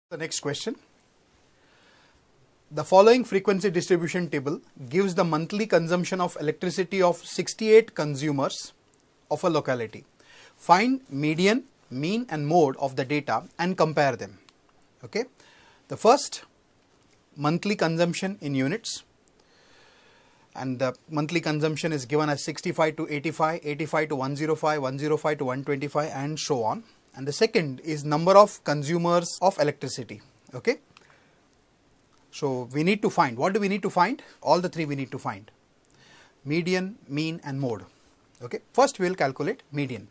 The next question. The following frequency distribution table gives the monthly consumption of electricity of 68 consumers of a locality. Find median, mean and mode of the data and compare them. Okay. The first, monthly consumption in units, and the monthly consumption is given as 65 to 85, 85 to 105, 105 to 125 and so on. And the second is number of consumers of electricity. Okay. So we need to find, what do we need to find? All the three we need to find: median, mean and mode. Okay. First we will calculate median.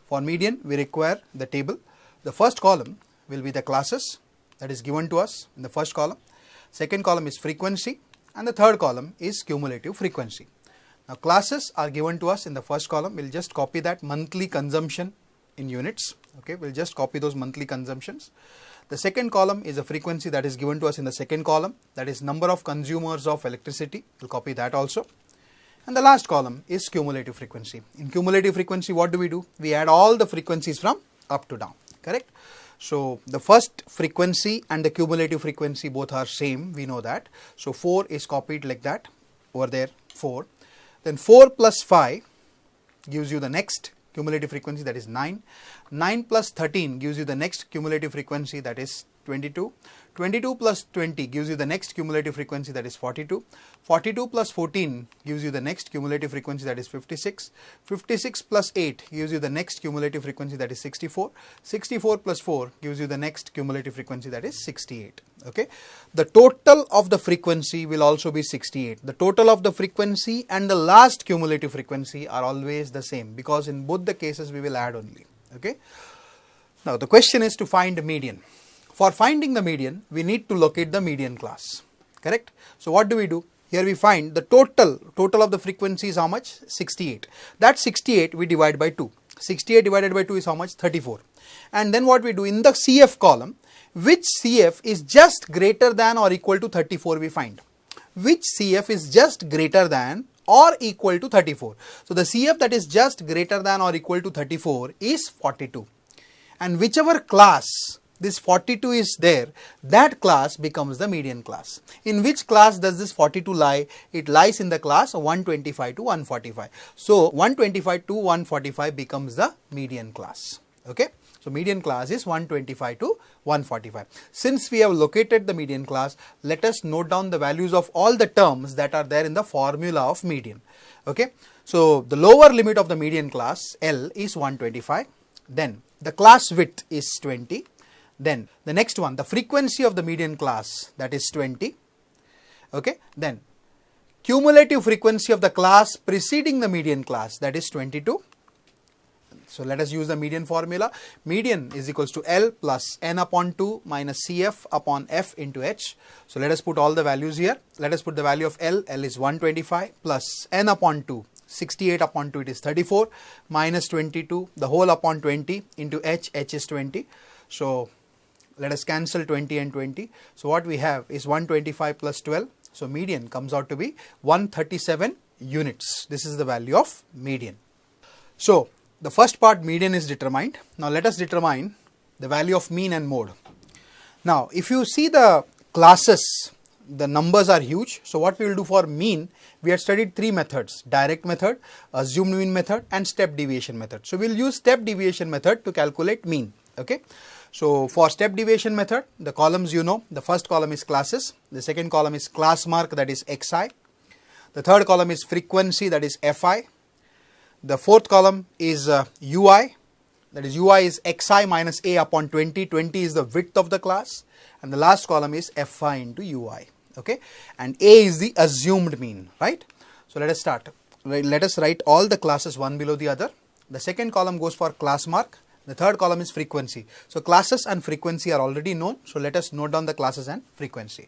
For median we require the table. The first column will be the classes, that is given to us in the first column. Second column is frequency and the third column is cumulative frequency. Now classes are given to us in the first column. We will just copy that monthly consumption in units. Okay, we will just copy those monthly consumptions. The second column is a frequency that is given to us in the second column, that is number of consumers of electricity. We will copy that also. And the last column is cumulative frequency. In cumulative frequency, what do? We add all the frequencies from up to down, correct? So the first frequency and the cumulative frequency both are same, we know that. So 4 is copied like that, over there 4. Then 4 plus 5 gives you the next cumulative frequency, that is 9. 9 plus 13 gives you the next cumulative frequency, that is 22. 22 plus 20 gives you the next cumulative frequency, that is 42. 42 plus 14 gives you the next cumulative frequency, that is 56. 56 plus 8 gives you the next cumulative frequency, that is 64. 64 plus 4 gives you the next cumulative frequency, that is 68. Okay. The total of the frequency will also be 68. The total of the frequency and the last cumulative frequency are always the same, because in both the cases we will add only. Okay. Now the question is to find median. For finding the median, we need to locate the median class, correct? So what do? Here we find the total of the frequency is how much? 68. That 68 we divide by 2. 68 divided by 2 is how much? 34. And then what we do, in the CF column, which CF is just greater than or equal to 34 we find. Which CF is just greater than or equal to 34. So the CF that is just greater than or equal to 34 is 42. And whichever class this 42 is there, that class becomes the median class. In which class does this 42 lie? It lies in the class 125 to 145. So 125 to 145 becomes the median class. Okay. So median class is 125 to 145. Since we have located the median class, let us note down the values of all the terms that are there in the formula of median. Okay. So the lower limit of the median class L is 125. Then the class width is 20. Then the next one, the frequency of the median class, that is 20. Okay. Then cumulative frequency of the class preceding the median class, that is 22. So let us use the median formula. Median is equals to L plus N upon 2 minus CF upon F into H. So let us put all the values here. Let us put the value of L. L is 125 plus N upon 2. 68 upon 2, it is 34 minus 22, the whole upon 20 into H. H is 20. So let us cancel 20 and 20. So what we have is 125 plus 12. So median comes out to be 137 units. This is the value of median. So the first part, median, is determined. Now let us determine the value of mean and mode. Now if you see the classes, the numbers are huge. So what we will do for mean, we had studied three methods: direct method, assumed mean method and step deviation method. So we will use step deviation method to calculate mean. Okay. So for step deviation method, the columns you know, the first column is classes, the second column is class mark, that is Xi, the third column is frequency, that is Fi, the fourth column is Ui, that is Ui is Xi minus A upon 20, 20 is the width of the class, and the last column is Fi into Ui, okay, and A is the assumed mean, right? So let us start. Let us write all the classes one below the other. The second column goes for class mark. The third column is frequency. So classes and frequency are already known. So let us note down the classes and frequency.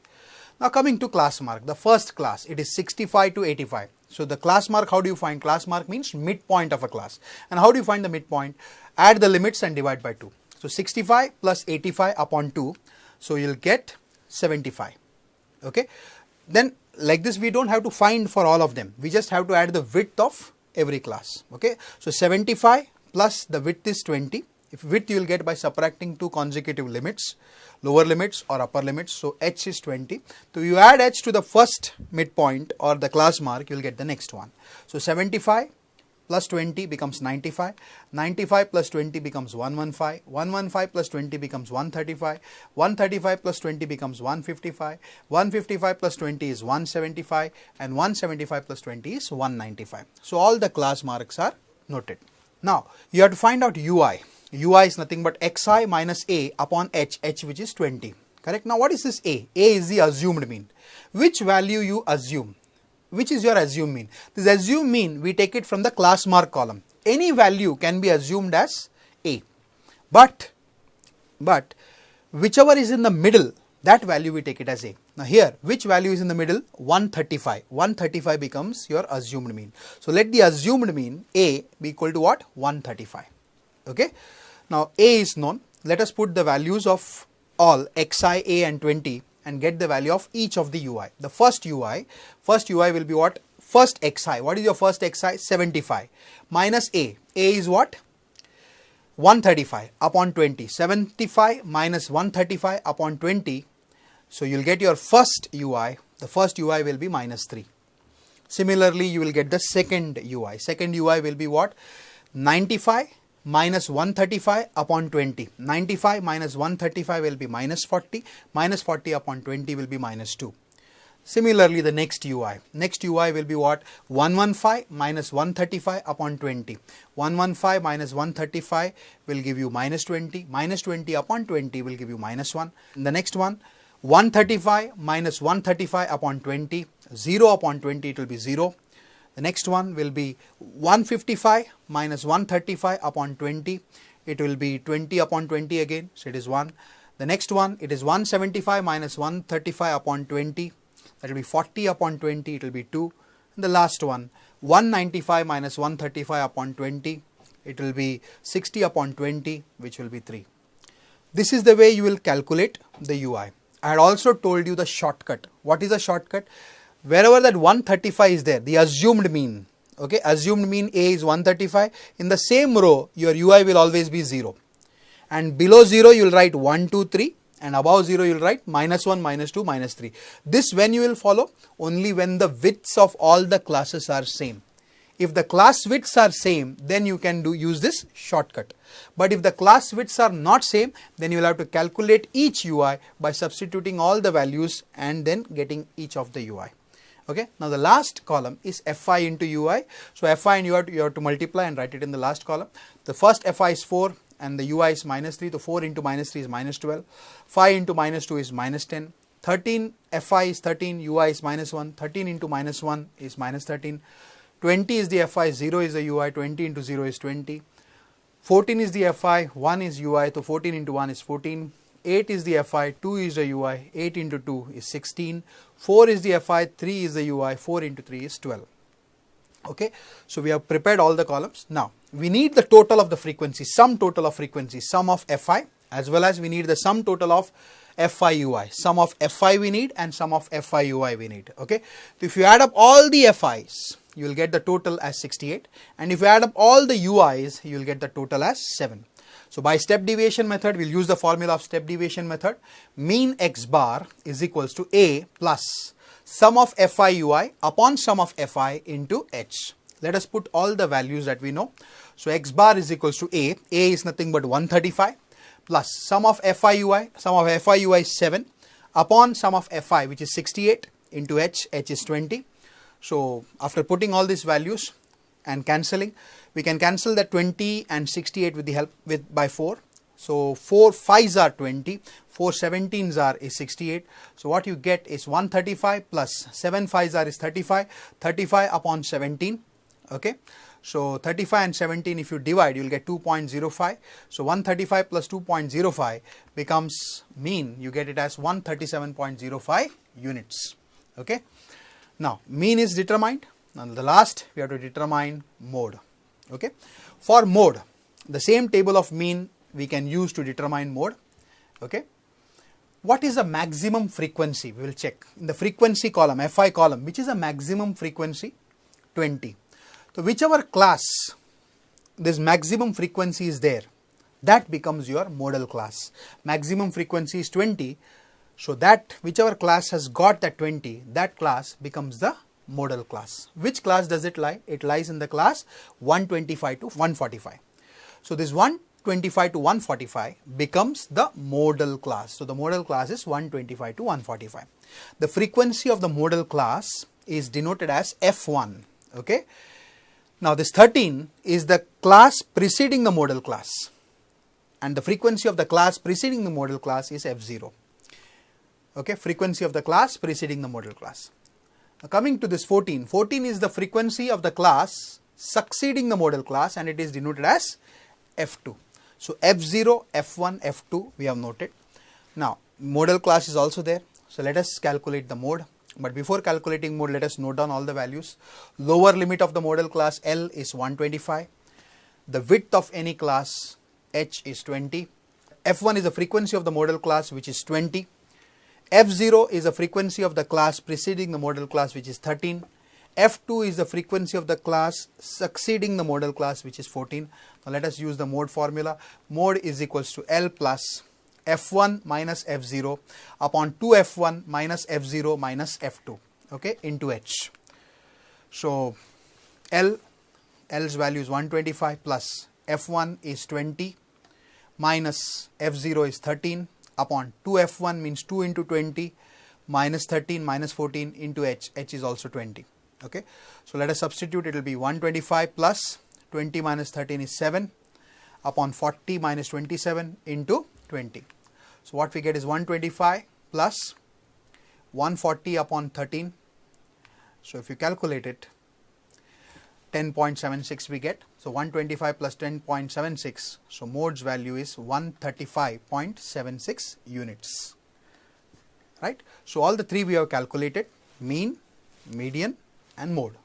Now coming to class mark, the first class, it is 65 to 85. So the class mark, how do you find? Class mark means midpoint of a class. And how do you find the midpoint? Add the limits and divide by 2. So 65 plus 85 upon 2. So you'll get 75. Okay. Then like this, we don't have to find for all of them. We just have to add the width of every class. Okay. So 75 plus the width is 20 If width you will get by subtracting two consecutive limits, lower limits or upper limits. So h is 20. So you add h to the first midpoint or the class mark, you will get the next one. So 75 plus 20 becomes 95, 95 plus 20 becomes 115, 115 plus 20 becomes 135, 135 plus 20 becomes 155, 155 plus 20 is 175, and 175 plus 20 is 195. So all the class marks are noted. Now you have to find out ui. Ui is nothing but xi minus a upon h which is 20. Correct? Now what is this a? A is the assumed mean. Which value you assume? Which is your assumed mean? This assumed mean we take it from the class mark column. Any value can be assumed as a. But whichever is in the middle, that value we take it as a. Now here, which value is in the middle? 135. 135 becomes your assumed mean. So let the assumed mean a be equal to what? 135. Okay. Now a is known. Let us put the values of all xi, a and 20 and get the value of each of the ui. The first ui will be what? First xi. What is your first xi? 75 minus a. A is what? 135 upon 20. 75 minus 135 upon 20. So you will get your first ui. The first ui will be minus 3. Similarly, you will get the second ui. Second ui will be what? 95 minus 135 upon 20. 95 minus 135 will be minus 40. Minus 40 upon 20 will be minus 2. Similarly, the next ui. Next ui will be what? 115 minus 135 upon 20. 115 minus 135 will give you minus 20. Minus 20 upon 20 will give you minus 1. The next one, 135 minus 135 upon 20. 0 upon 20 it will be 0. The next one will be 155 minus 135 upon 20. It will be 20 upon 20 again. So it is 1. The next one, it is 175 minus 135 upon 20. That will be 40 upon 20. It will be 2. And the last one, 195 minus 135 upon 20. It will be 60 upon 20, which will be 3. This is the way you will calculate the ui. I had also told you the shortcut. What is a shortcut? Wherever that 135 is there, the assumed mean, okay, assumed mean a is 135. In the same row, your ui will always be 0. And below 0, you will write 1, 2, 3. And above 0, you will write minus 1, minus 2, minus 3. This when you will follow? Only when the widths of all the classes are same. If the class widths are same, then you can use this shortcut. But if the class widths are not same, then you will have to calculate each ui by substituting all the values and then getting each of the ui. Okay. Now the last column is fi into ui. So fi and ui you have to multiply and write it in the last column. The first fi is 4 and the ui is minus 3. So 4 into minus 3 is minus 12. 5 into minus 2 is minus 10. 13 fi is 13, ui is minus 1. 13 into minus 1 is minus 13. 20 is the fi, 0 is the ui. 20 into 0 is 20. 14 is the fi, 1 is ui. So 14 into 1 is 14. 8 is the fi, 2 is the ui, 8 into 2 is 16, 4 is the fi, 3 is the ui, 4 into 3 is 12. Okay, so we have prepared all the columns. Now we need the total of the frequency, sum total of frequency, sum of fi, as well as we need the sum total of fi ui. Sum of fi we need and sum of fi ui we need. Okay, so if you add up all the fi's, you will get the total as 68, and if you add up all the ui's, you will get the total as 7. So by step deviation method, we'll use the formula of step deviation method. Mean x bar is equals to a plus sum of fi ui upon sum of fi into h. Let us put all the values that we know. So x bar is equals to a. A is nothing but 135 plus sum of fi ui. Sum of fi ui is 7 upon sum of fi, which is 68, into h. H is 20. So after putting all these values and cancelling, we can cancel the 20 and 68 with the help by 4. So 4 5s are 20, 4 17s are is 68. So what you get is 135 plus 7 5s are is 35, 35 upon 17. Okay, so 35 and 17 if you divide, you will get 2.05. So 135 plus 2.05 becomes mean. You get it as 137.05 units. Okay, now mean is determined. Now the last we have to determine mode. Okay, for mode, the same table of mean we can use to determine mode. Okay, what is the maximum frequency? We will check in the frequency column, fi column, which is a maximum frequency? 20. So whichever class this maximum frequency is there, that becomes your modal class. Maximum frequency is 20, so that whichever class has got that 20, that class becomes the modal class. Which class does it lie? It lies in the class 125 to 145. So this 125 to 145 becomes the modal class. So the modal class is 125 to 145. The frequency of the modal class is denoted as F1. Okay. Now this 13 is the class preceding the modal class, and the frequency of the class preceding the modal class is F0. Okay, frequency of the class preceding the modal class. Now coming to this 14, 14 is the frequency of the class succeeding the modal class, and it is denoted as F2. So F0, F1, F2 we have noted. Now modal class is also there. So let us calculate the mode. But before calculating mode, let us note down all the values. Lower limit of the modal class L is 125. The width of any class H is 20. F1 is the frequency of the modal class, which is 20. F0 is the frequency of the class preceding the modal class, which is 13. F2 is the frequency of the class succeeding the modal class, which is 14. Now let us use the mode formula. Mode is equals to L plus F1 minus F0 upon 2F1 minus F0 minus F2, okay, into H. So L's value is 125 plus F1 is 20 minus F0 is 13 upon 2F1 means 2 into 20 minus 13 minus 14 into H. H is also 20. Okay. So let us substitute. It will be 125 plus 20 minus 13 is 7 upon 40 minus 27 into 20. So what we get is 125 plus 140 upon 13. So if you calculate it, 10.76 we get. So 125 plus 10.76. So mode's value is 135.76 units. Right. So all the three we have calculated: mean, median and mode.